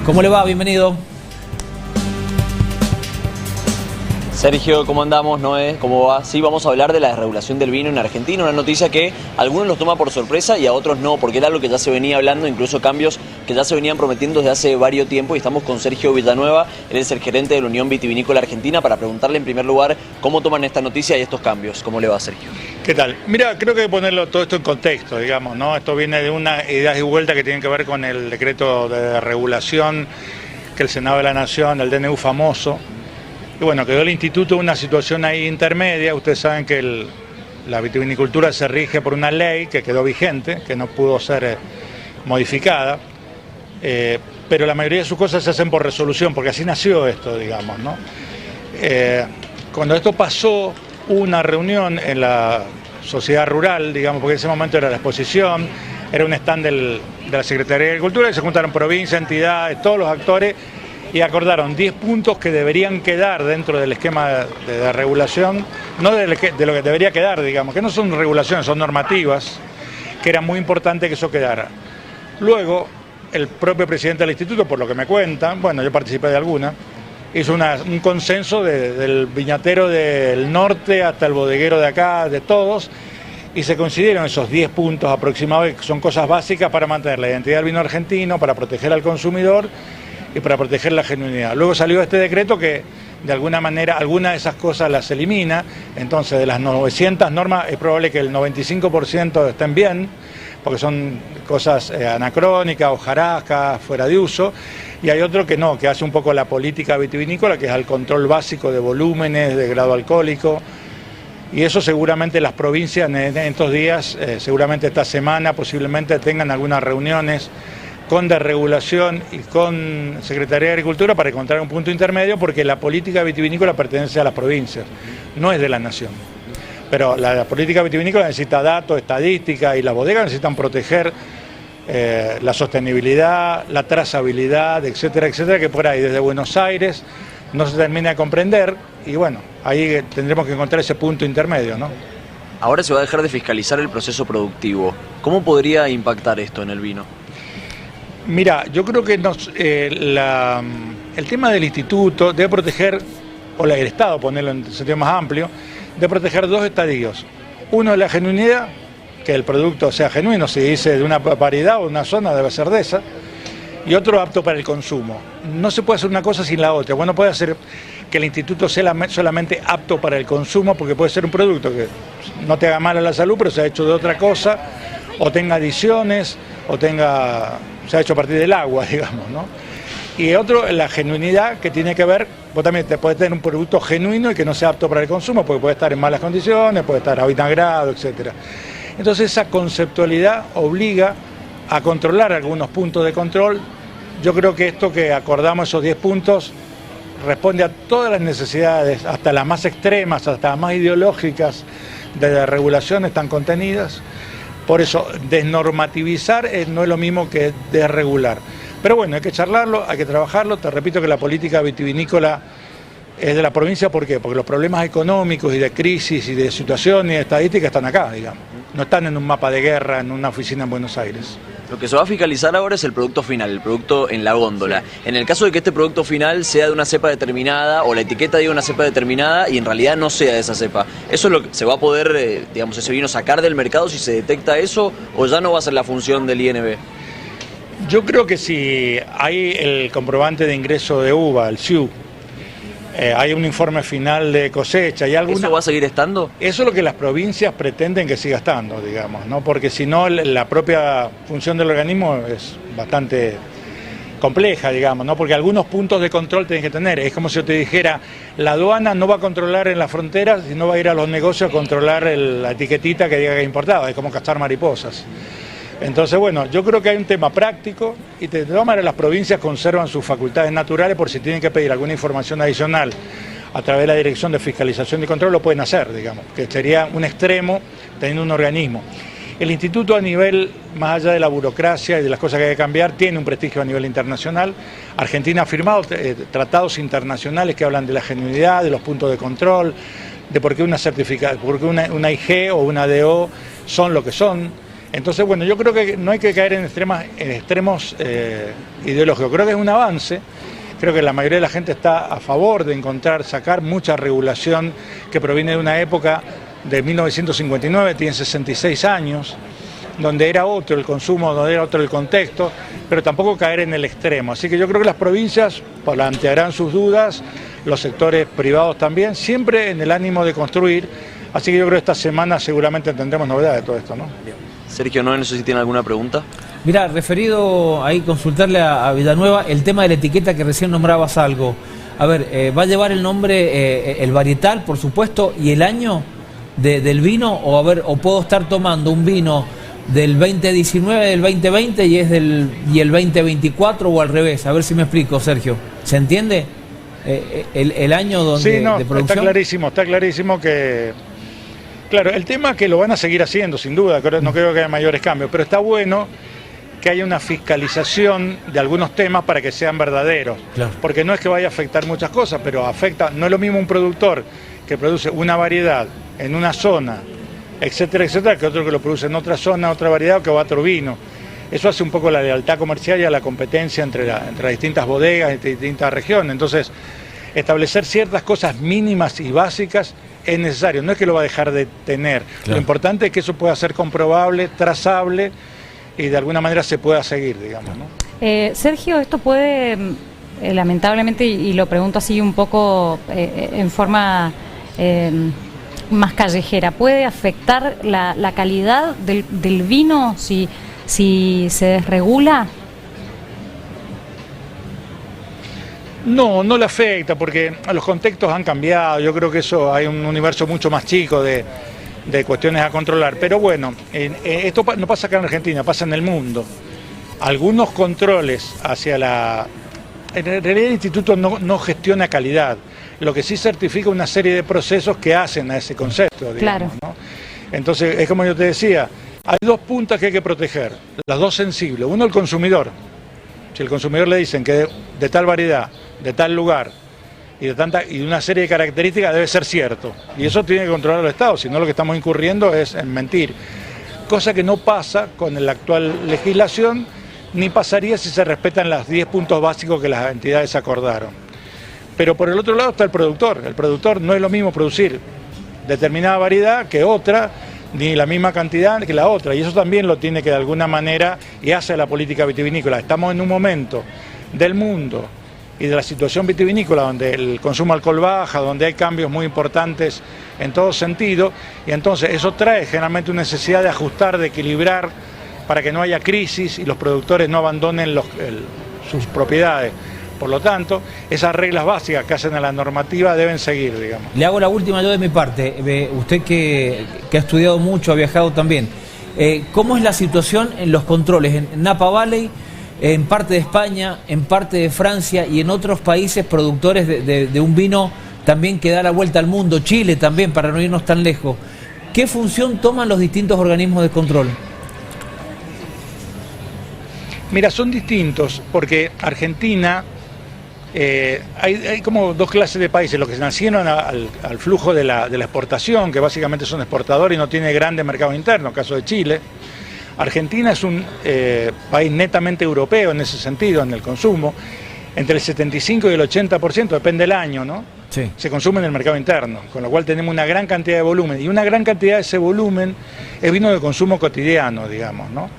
¿Cómo le va? Bienvenido. Sergio, ¿cómo andamos? Noé, ¿cómo va? Sí, vamos a hablar de la desregulación del vino en Argentina, una noticia que a algunos los toma por sorpresa y a otros no, porque era algo que ya se venía hablando, incluso cambios que ya se venían prometiendo desde hace varios tiempos, y estamos con Sergio Villanueva, él es el gerente de la Unión Vitivinícola Argentina, para preguntarle en primer lugar cómo toman esta noticia y estos cambios. ¿Cómo le va, Sergio? ¿Qué tal? Mira, creo que hay que ponerlo todo esto en contexto, digamos, ¿no? Esto viene de una ida y vuelta que tiene que ver con el decreto de regulación que el Senado de la Nación, el DNU famoso, y bueno, quedó el instituto en una situación ahí intermedia. Ustedes saben que la vitivinicultura se rige por una ley que quedó vigente, que no pudo ser modificada, pero la mayoría de sus cosas se hacen por resolución, porque así nació esto, digamos, ¿no? Cuando esto pasó, hubo una reunión en la sociedad rural, digamos, porque en ese momento era la exposición, era un stand de la Secretaría de Agricultura, y se juntaron provincias, entidades, todos los actores, y acordaron 10 puntos que deberían quedar dentro del esquema de regulación, no de lo que debería quedar, digamos, que no son regulaciones, son normativas, que era muy importante que eso quedara. Luego, el propio presidente del instituto, por lo que me cuentan, bueno, yo participé de alguna, hizo un consenso del viñatero del norte hasta el bodeguero de acá, de todos, y se consideraron esos 10 puntos aproximados, que son cosas básicas para mantener la identidad del vino argentino, para proteger al consumidor y para proteger la genuinidad. Luego salió este decreto que de alguna manera algunas de esas cosas las elimina. Entonces, de las 900 normas es probable que el 95% estén bien, porque son cosas anacrónicas, hojarascas, fuera de uso, y hay otro que no, que hace un poco la política vitivinícola, que es el control básico de volúmenes, de grado alcohólico, y eso seguramente las provincias en estos días, seguramente esta semana, posiblemente tengan algunas reuniones con desregulación y con Secretaría de Agricultura para encontrar un punto intermedio, porque la política vitivinícola pertenece a las provincias, no es de la nación. Pero la política vitivinícola necesita datos, estadísticas, y las bodegas necesitan proteger la sostenibilidad, la trazabilidad, etcétera, etcétera, que por ahí desde Buenos Aires no se termina de comprender, y bueno, ahí tendremos que encontrar ese punto intermedio, ¿no? Ahora se va a dejar de fiscalizar el proceso productivo. ¿Cómo podría impactar esto en el vino? Mira, yo creo que el tema del instituto debe proteger, o el Estado, ponerlo en sentido más amplio, debe proteger dos estadios. Uno es la genuinidad, que el producto sea genuino, si dice de una variedad o una zona debe ser de esa, y otro apto para el consumo. No se puede hacer una cosa sin la otra. Bueno, puede hacer que el instituto sea solamente apto para el consumo, porque puede ser un producto que no te haga mal a la salud, pero se ha hecho de otra cosa, o tenga adiciones, o se ha hecho a partir del agua, digamos, ¿no? Y otro, la genuinidad, que tiene que ver, vos también te puedes tener un producto genuino y que no sea apto para el consumo, porque puede estar en malas condiciones, puede estar avinagrado, etcétera. Entonces esa conceptualidad obliga a controlar algunos puntos de control. Yo creo que esto que acordamos, esos 10 puntos, responde a todas las necesidades, hasta las más extremas, hasta las más ideológicas de regulación están contenidas. Por eso, desnormativizar no es lo mismo que desregular. Pero bueno, hay que charlarlo, hay que trabajarlo. Te repito que la política vitivinícola es de la provincia. ¿Por qué? Porque los problemas económicos y de crisis y de situación y de estadística están acá, digamos. No están en un mapa de guerra, en una oficina en Buenos Aires. Lo que se va a fiscalizar ahora es el producto final, el producto en la góndola. Sí. En el caso de que este producto final sea de una cepa determinada, o la etiqueta diga una cepa determinada y en realidad no sea de esa cepa, ¿eso es lo que se va a poder, digamos, ese vino sacar del mercado si se detecta eso, o ya no va a ser la función del INV? Yo creo que si hay el comprobante de ingreso de uva, el SIU, hay un informe final de cosecha y alguna... ¿Eso va a seguir estando? Eso es lo que las provincias pretenden que siga estando, digamos, ¿no? Porque si no, la propia función del organismo es bastante compleja, digamos, ¿no? Porque algunos puntos de control tenés que tener. Es como si yo te dijera, la aduana no va a controlar en las fronteras, sino va a ir a los negocios a controlar la etiquetita que diga que es importado. Es como cazar mariposas. Entonces, bueno, yo creo que hay un tema práctico y de todas maneras las provincias conservan sus facultades naturales por si tienen que pedir alguna información adicional a través de la Dirección de Fiscalización y Control, lo pueden hacer, digamos, que sería un extremo teniendo un organismo. El instituto a nivel, más allá de la burocracia y de las cosas que hay que cambiar, tiene un prestigio a nivel internacional. Argentina ha firmado tratados internacionales que hablan de la genuinidad, de los puntos de control, de por qué una IG o una DO son lo que son. Entonces, bueno, yo creo que no hay que caer en extremos ideológicos. Creo que es un avance. Creo que la mayoría de la gente está a favor de sacar mucha regulación que proviene de una época de 1959, tiene 66 años, donde era otro el consumo, donde era otro el contexto, pero tampoco caer en el extremo. Así que yo creo que las provincias plantearán sus dudas, los sectores privados también, siempre en el ánimo de construir. Así que yo creo que esta semana seguramente tendremos novedades de todo esto, ¿no? Sergio, no sé si tiene alguna pregunta. Mirá, referido ahí consultarle a Villanueva el tema de la etiqueta que recién nombrabas algo. A ver, ¿va a llevar el nombre, el varietal, por supuesto, y el año del vino? O a ver, o puedo estar tomando un vino del 2019, del 2020 y el 2024 o al revés. A ver si me explico, Sergio. ¿Se entiende? El año donde, sí, no, de producción. Está clarísimo que... Claro, el tema es que lo van a seguir haciendo, sin duda, no creo que haya mayores cambios, pero está bueno que haya una fiscalización de algunos temas para que sean verdaderos. Claro. Porque no es que vaya a afectar muchas cosas, pero afecta, no es lo mismo un productor que produce una variedad en una zona, etcétera, etcétera, que otro que lo produce en otra zona, otra variedad, o que va a otro vino. Eso hace un poco la lealtad comercial y a la competencia entre las distintas bodegas, entre distintas regiones. Entonces, establecer ciertas cosas mínimas y básicas es necesario, no es que lo va a dejar de tener. Claro. Lo importante es que eso pueda ser comprobable, trazable y de alguna manera se pueda seguir, digamos, ¿no? Sergio, esto puede, lamentablemente, y lo pregunto así un poco en forma más callejera, ¿puede afectar la calidad del vino si se desregula? No, no le afecta porque los contextos han cambiado. Yo creo que eso hay un universo mucho más chico de cuestiones a controlar. Pero bueno, esto no pasa acá en Argentina, pasa en el mundo. Algunos controles hacia la... En realidad el instituto no gestiona calidad. Lo que sí certifica una serie de procesos que hacen a ese concepto, digamos, claro, ¿no? Entonces, es como yo te decía, hay dos puntas que hay que proteger, las dos sensibles. Uno, el consumidor. Si el consumidor le dicen que de tal variedad, de tal lugar y de una serie de características debe ser cierto. Y eso tiene que controlar el Estado, si no lo que estamos incurriendo es en mentir. Cosa que no pasa con la actual legislación, ni pasaría si se respetan los 10 puntos básicos que las entidades acordaron. Pero por el otro lado está el productor. El productor no es lo mismo producir determinada variedad que otra, ni la misma cantidad que la otra, y eso también lo tiene que de alguna manera y hace la política vitivinícola. Estamos en un momento del mundo y de la situación vitivinícola donde el consumo de alcohol baja, donde hay cambios muy importantes en todo sentido, y entonces eso trae generalmente una necesidad de ajustar, de equilibrar para que no haya crisis y los productores no abandonen sus propiedades. Por lo tanto, esas reglas básicas que hacen a la normativa deben seguir, digamos. Le hago la última yo de mi parte. Usted que ha estudiado mucho, ha viajado también. ¿Cómo es la situación en los controles en Napa Valley, en parte de España, en parte de Francia y en otros países productores de un vino también que da la vuelta al mundo, Chile también, para no irnos tan lejos? ¿Qué función toman los distintos organismos de control? Mira, son distintos, porque Argentina... hay como dos clases de países, los que nacieron al flujo de la exportación, que básicamente son exportadores y no tiene grandes mercados internos, caso de Chile. Argentina es un país netamente europeo en ese sentido, en el consumo, entre el 75 y el 80%, depende del año, ¿no? Sí. Se consume en el mercado interno, con lo cual tenemos una gran cantidad de volumen, y una gran cantidad de ese volumen es vino de consumo cotidiano, digamos, ¿no?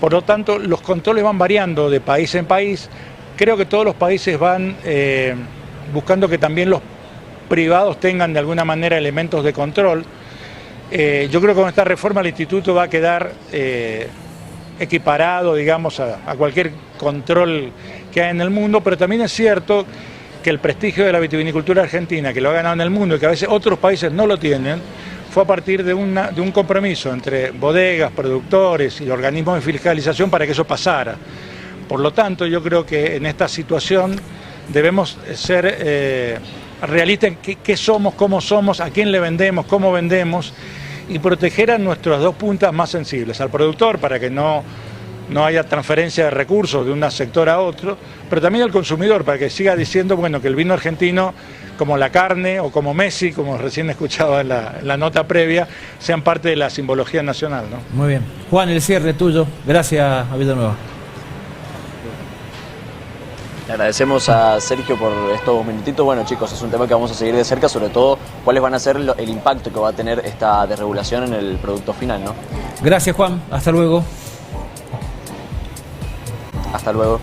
Por lo tanto, los controles van variando de país en país. Creo que todos los países van buscando que también los privados tengan de alguna manera elementos de control. Yo creo que con esta reforma el instituto va a quedar equiparado, digamos, a cualquier control que hay en el mundo, pero también es cierto que el prestigio de la vitivinicultura argentina, que lo ha ganado en el mundo y que a veces otros países no lo tienen, fue a partir de un compromiso entre bodegas, productores y organismos de fiscalización para que eso pasara. Por lo tanto, yo creo que en esta situación debemos ser realistas en qué somos, cómo somos, a quién le vendemos, cómo vendemos, y proteger a nuestras dos puntas más sensibles, al productor para que no no haya transferencia de recursos de un sector a otro, pero también al consumidor, para que siga diciendo, bueno, que el vino argentino, como la carne o como Messi, como recién escuchaba en la nota previa, sean parte de la simbología nacional, ¿no? Muy bien. Juan, el cierre tuyo. Gracias a Villanueva. Le agradecemos a Sergio por estos minutitos. Bueno, chicos, es un tema que vamos a seguir de cerca, sobre todo cuáles van a ser el impacto que va a tener esta desregulación en el producto final, ¿no? Gracias, Juan. Hasta luego. Hasta luego.